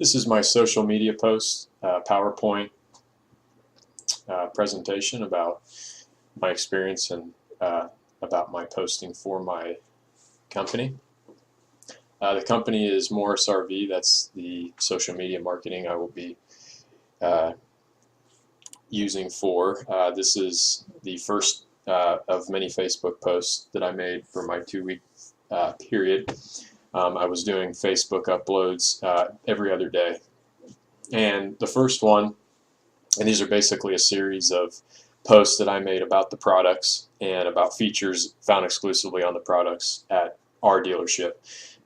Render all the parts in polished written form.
This is my social media post, PowerPoint presentation about my experience and about my posting for my company. The company is Morris RV. That's the social media marketing I will be using for. This is the first of many Facebook posts that I made for my 2-week period. I was doing Facebook uploads every other day. And the first one, and these are basically a series of posts that I made about the products and about features found exclusively on the products at our dealership.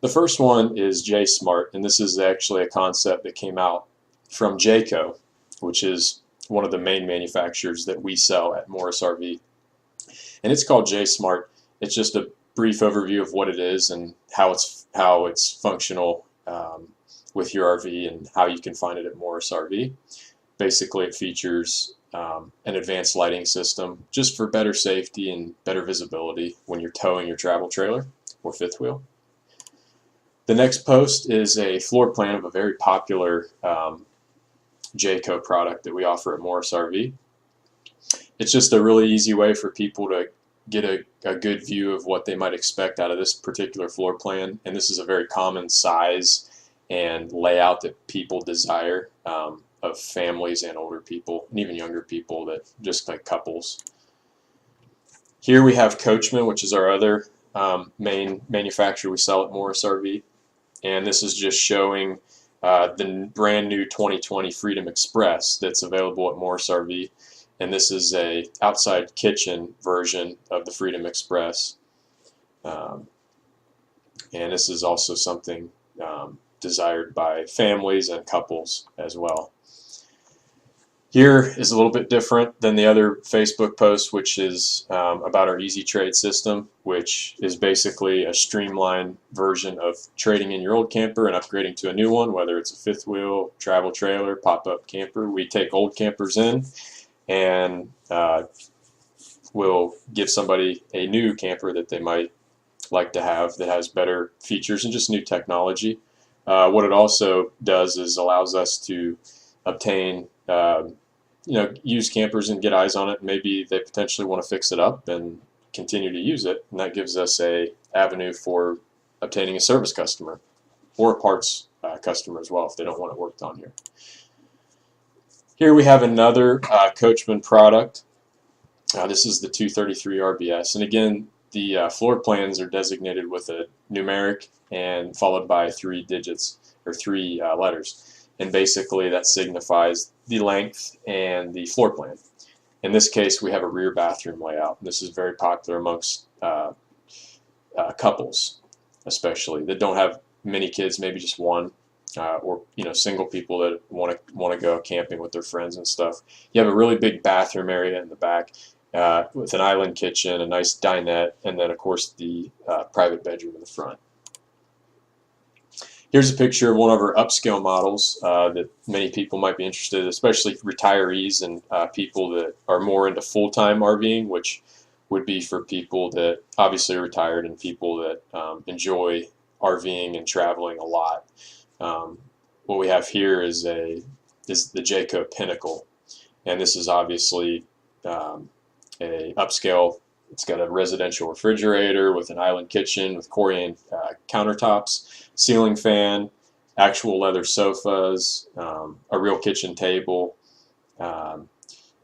The first one is J-Smart, and this is actually a concept that came out from Jayco, which is one of the main manufacturers that we sell at Morris RV. And it's called J-Smart. It's just a brief overview of what it is and how it's functional with your RV and how you can find it at Morris RV. Basically, it features an advanced lighting system just for better safety and better visibility when you're towing your travel trailer or fifth wheel. The next post is a floor plan of a very popular Jayco product that we offer at Morris RV. It's just a really easy way for people to get a good view of what they might expect out of this particular floor plan, and this is a very common size and layout that people desire of families and older people and even younger people, that just like couples. Here we have Coachmen, which is our other main manufacturer we sell at Morris RV, and this is just showing the brand new 2020 Freedom Express that's available at Morris RV. And this is a outside kitchen version of the Freedom Express. And this is also something desired by families and couples as well. Here is a little bit different than the other Facebook post, which is about our Easy Trade system, which is basically a streamlined version of trading in your old camper and upgrading to a new one, whether it's a fifth wheel, travel trailer, pop-up camper. We take old campers in and we'll give somebody a new camper that they might like to have that has better features and just new technology. What it also does is allows us to obtain used campers and get eyes on it. Maybe they potentially want to fix it up and continue to use it, and that gives us a avenue for obtaining a service customer or a parts customer as well if they don't want it worked on here. Here we have another Coachmen product. This is the 233 RBS, and again the floor plans are designated with a numeric and followed by 3 digits or 3 letters, and basically that signifies the length and the floor plan. In this case we have a rear bathroom layout. This is very popular amongst couples, especially that don't have many kids, maybe just one. Or single people that want to go camping with their friends and stuff. You have a really big bathroom area in the back with an island kitchen, a nice dinette, and then of course the private bedroom in the front. Here's a picture of one of our upscale models that many people might be interested in, especially retirees and people that are more into full-time RVing, which would be for people that obviously are retired and people that enjoy RVing and traveling a lot. What we have here is the Jayco Pinnacle, and this is obviously a upscale. It's got a residential refrigerator with an island kitchen with Corian countertops, ceiling fan, actual leather sofas, a real kitchen table.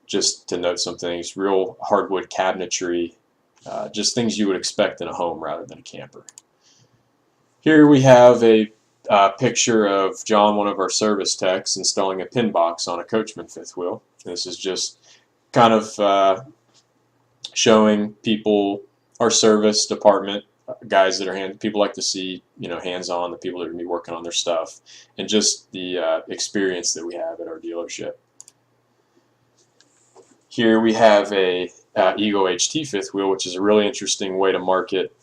Just to note some things, real hardwood cabinetry, just things you would expect in a home rather than a camper. Here we have a picture of John, one of our service techs, installing a pin box on a Coachmen fifth wheel. This is just kind of showing people our service department, guys that are people like to see hands-on, the people that are going to be working on their stuff, and just the experience that we have at our dealership. Here we have a Ego HT fifth wheel, which is a really interesting way to market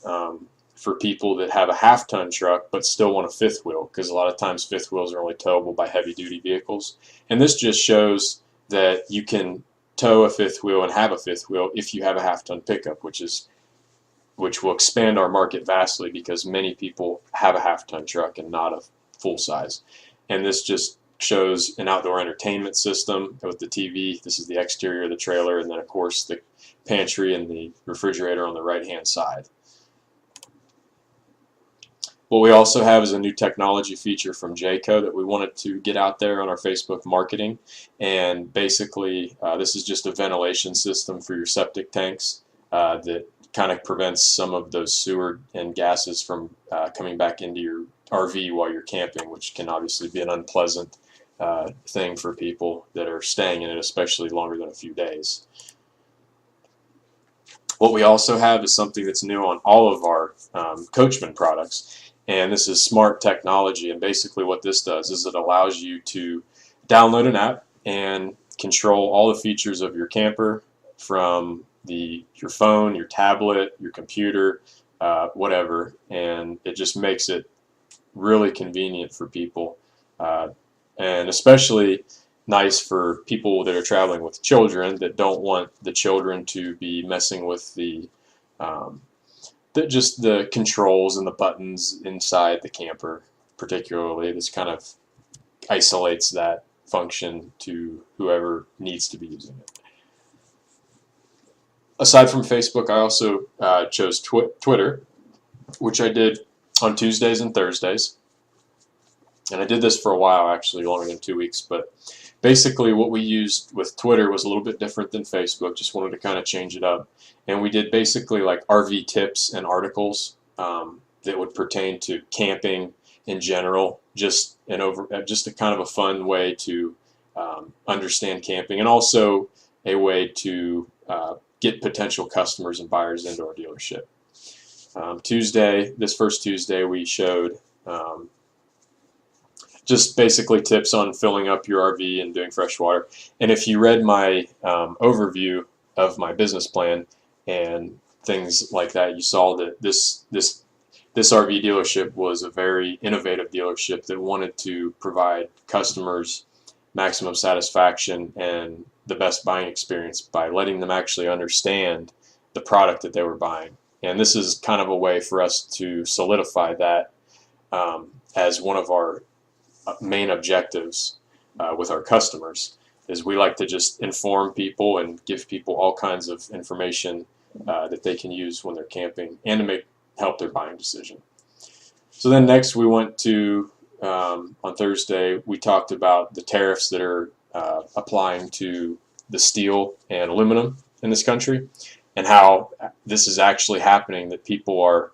for people that have a half-ton truck but still want a fifth wheel, because a lot of times fifth wheels are only towable by heavy-duty vehicles. And this just shows that you can tow a fifth wheel and have a fifth wheel if you have a half-ton pickup, which will expand our market vastly because many people have a half-ton truck and not a full size. and this just shows an outdoor entertainment system with the TV. This is the exterior of the trailer, and then of course the pantry and the refrigerator on the right hand side. What we also have is a new technology feature from Jayco that we wanted to get out there on our Facebook marketing. And basically, this is just a ventilation system for your septic tanks that kind of prevents some of those sewer and gases from coming back into your RV while you're camping, which can obviously be an unpleasant thing for people that are staying in it, especially longer than a few days. What we also have is something that's new on all of our Coachmen products. And this is smart technology, and basically what this does is it allows you to download an app and control all the features of your camper from your phone, your tablet, your computer, whatever, and it just makes it really convenient for people, and especially nice for people that are traveling with children that don't want the children to be messing with just the controls and the buttons inside the camper. Particularly, this kind of isolates that function to whoever needs to be using it. Aside from Facebook, I also chose Twitter, which I did on Tuesdays and Thursdays. And I did this for a while, actually, longer than 2 weeks. But basically what we used with Twitter was a little bit different than Facebook. Just wanted to kind of change it up. And we did basically like RV tips and articles that would pertain to camping in general. Just a kind of a fun way to understand camping, and also a way to get potential customers and buyers into our dealership. This first Tuesday, we showed just basically tips on filling up your RV and doing freshwater. And if you read my overview of my business plan and things like that, you saw that this RV dealership was a very innovative dealership that wanted to provide customers maximum satisfaction and the best buying experience by letting them actually understand the product that they were buying. And this is kind of a way for us to solidify that as one of our main objectives with our customers. Is we like to just inform people and give people all kinds of information that they can use when they're camping and to help their buying decision. So then next we went to, on Thursday, we talked about the tariffs that are applying to the steel and aluminum in this country, and how this is actually happening, that RV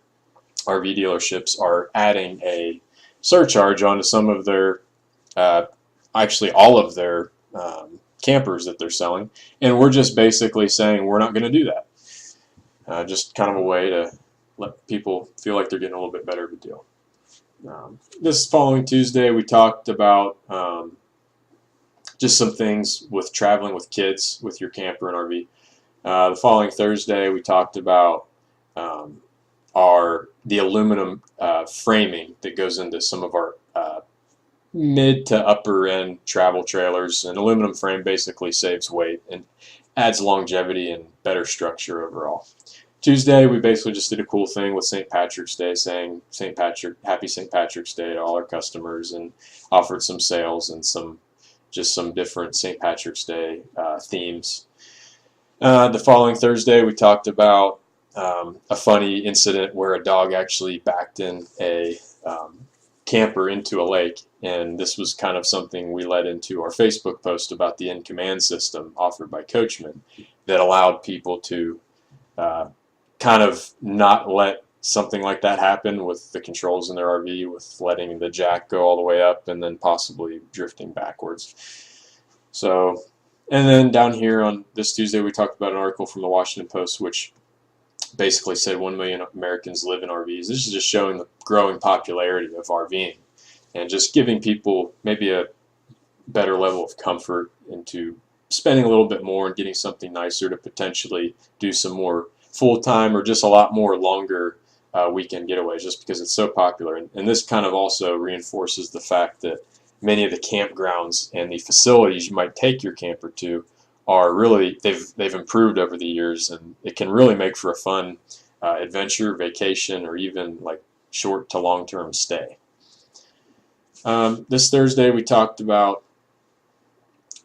dealerships are adding a surcharge onto some of their, actually all of their campers that they're selling, and we're just basically saying we're not going to do that. Just kind of a way to let people feel like they're getting a little bit better of a deal. This following Tuesday, we talked about just some things with traveling with kids with your camper and RV. The following Thursday, we talked about the aluminum framing that goes into some of our mid to upper end travel trailers. An aluminum frame basically saves weight and adds longevity and better structure overall. Tuesday, we basically just did a cool thing with St. Patrick's Day, saying Happy St. Patrick's Day to all our customers, and offered some sales and some different St. Patrick's Day themes. The following Thursday, we talked about a funny incident where a dog actually backed in a camper into a lake, and this was kind of something we led into our Facebook post about the in-command system offered by Coachmen that allowed people to kind of not let something like that happen with the controls in their RV, with letting the jack go all the way up and then possibly drifting backwards. So, and then down here on this Tuesday, we talked about an article from the Washington Post which basically said 1 million Americans live in RVs. This is just showing the growing popularity of RVing and just giving people maybe a better level of comfort into spending a little bit more and getting something nicer to potentially do some more full-time or just a lot more longer weekend getaways, just because it's so popular. And this kind of also reinforces the fact that many of the campgrounds and the facilities you might take your camper to are really, they've improved over the years, and it can really make for a fun adventure, vacation, or even like short to long-term stay. This Thursday we talked about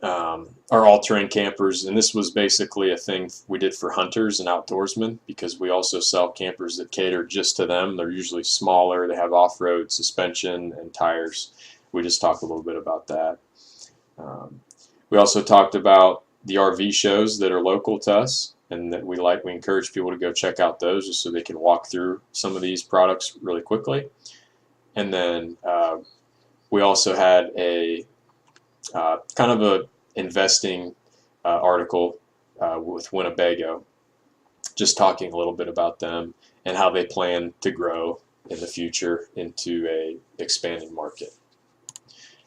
our all-terrain campers, and this was basically a thing we did for hunters and outdoorsmen, because we also sell campers that cater just to them. They're usually smaller, they have off-road suspension and tires. We just talked a little bit about that. We also talked about the RV shows that are local to us, and that we encourage people to go check out those just so they can walk through some of these products really quickly. And then we also had a kind of a investing article with Winnebago, just talking a little bit about them and how they plan to grow in the future into a expanding market.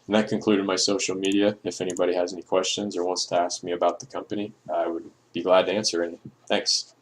And that concluded my social media. If anybody has any questions or wants to ask me about the company, I would be glad to answer any. Thanks.